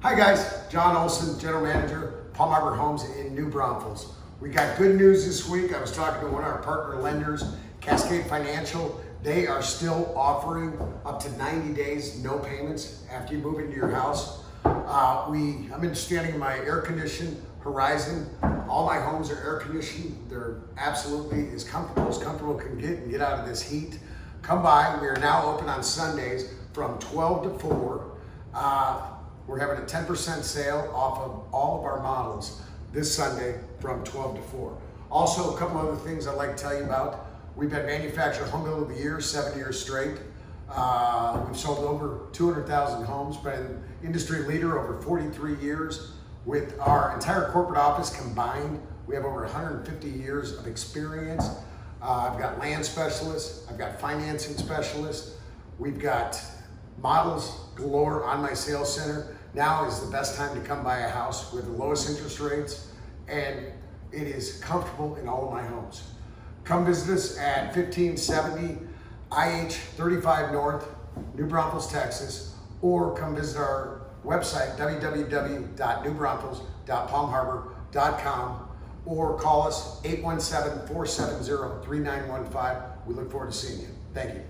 Hi guys, John Olson, General Manager, Palm Harbor Homes in New Braunfels. We got good news this week. I was talking to one of our partner lenders, Cascade Financial. They are still offering up to 90 days, no payments after you move into your house. I'm standing in my air-conditioned Horizon. All my homes are air-conditioned. They're absolutely as comfortable as can get and get out of this heat. Come by. We are now open on Sundays from 12 to 4. We're having a 10% sale off of all of our models this Sunday from 12 to 4. Also, a couple other things I'd like to tell you about. We've been Manufactured Home Builder of the Year 7 years straight. We've sold over 200,000 homes, been industry leader over 43 years. With our entire corporate office combined, we have over 150 years of experience. I've got land specialists, I've got financing specialists, we've got models galore on my sales center. Now is the best time to come buy a house with the lowest interest rates, and it is comfortable in all of my homes. Come visit us at 1570 IH 35 North, New Braunfels, Texas, or come visit our website, www.newbraunfels.palmharbor.com, or call us 817-470-3915. We look forward to seeing you. Thank you.